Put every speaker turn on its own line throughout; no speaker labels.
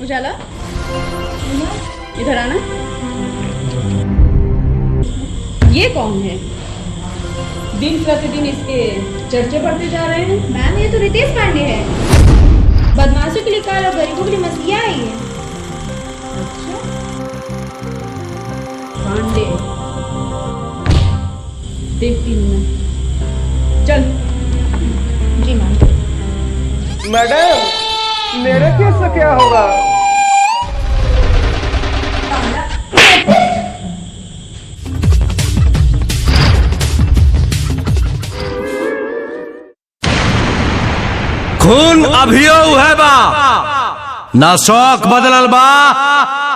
उजाला, इधर आना। ये कौन है? दिन प्रतिदिन इसके चर्चे बढ़ते जा रहे हैं।
मैम ये तो रितेश पांडे है। बदमाशों के लिए काल और गरीबों के लिए मसीहा है ये।
अच्छा, पांडे, देखती हूँ मैं। चल।
जी मैम।
मैडम, मेरे केस से क्या होगा?
खून अभियो है बा, ना शौक बदलल बा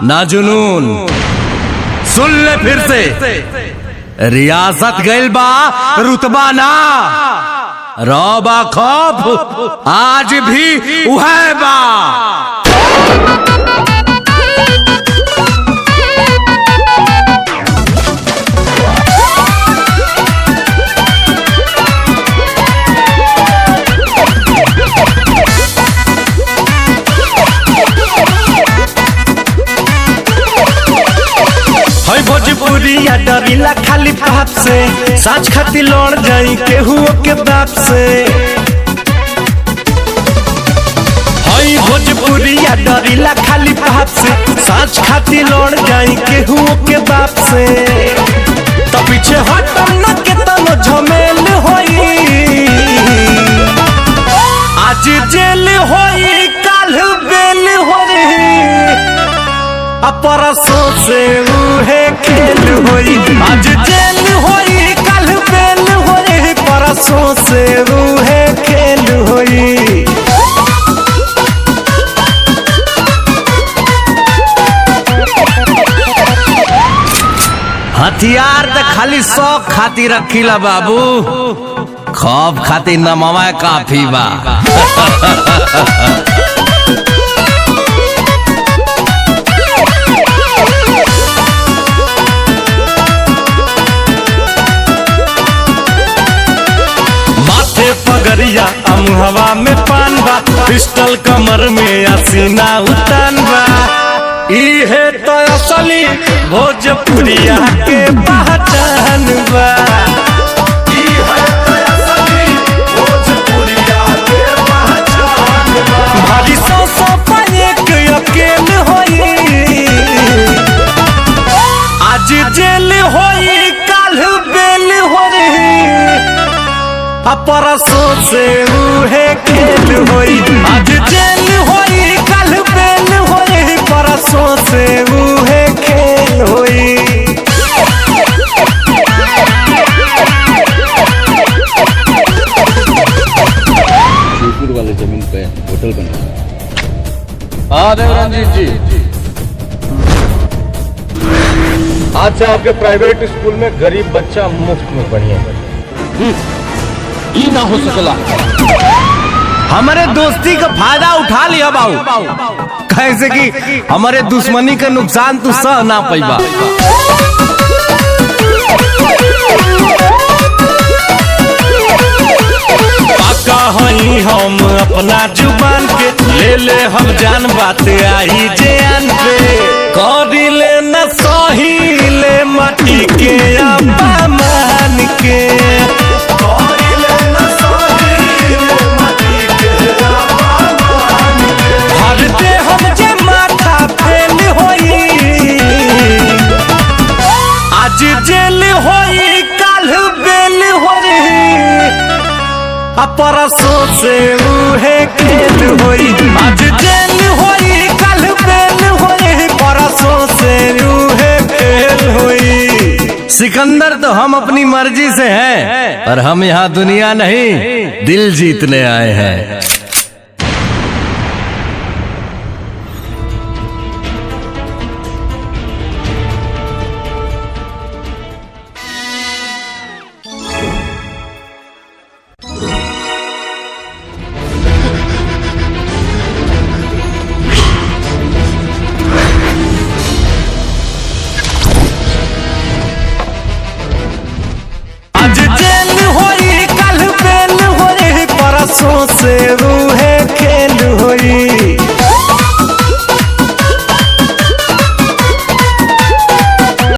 ना जुनून। सुन ले फिर से, रियासत गइल बा रुतबा ना, रौबा खौफ आज भी उहै बा। भोजपुरिया डरीला खाली पाप से, साच खाती लड़ जाई केहू के बाप से। हई भोजपुरिया डरीला खाली पाप से, साच खाती लड़ जाई केहू के बाप से। तो पीछे हटम न के तनो झमेल होई, आज जेल होई काल बेल होई, परसों से उहे खेल होई। आज जेल होई कल बेल होई, परसों से उहे खेल होई। हथियार तो खाली शौक खातिर रखीला बाबू, खौफ खातिर नमवा काफी बा। पगरिया अमुहवा में पान बा, पिस्टल कमर में असीना उतान बा। इहे तो असली भोजपुरिया के पहचान बा। इहे तो असली भोजपुरिया के पहचान बा। भारी सौ पाएक अकेल होई, आज जेल होई काल बेल होई, परसों से उहे खेल होई। आज जेल होई कल बेल होई, परसों से उहे खेल होई।
शिवपुर वाले जमीन पे होटल बना। हाँ देवरंजीत जी, आज से आपके प्राइवेट स्कूल में गरीब बच्चा मुफ्त में पढ़िए। ये ना हो सकला।
हमारे दोस्ती का फायदा उठा लिया बाबू, कैसे कि हमारे दुश्मनी का नुकसान तू सह ना पैबा। पाका हई हम अपना जुबान के, ले ले हम जान बात आई जान पे। करी ले न सही ले माटी के अपमान के, जेल होई काल बेल होई, परसों से उहे खेल होई। आज जेल होई काल बेल होई, परसों से उहे खेल होई। सिकंदर तो हम अपनी मर्जी से हैं, पर हम यहाँ दुनिया नहीं दिल जीतने आए हैं। से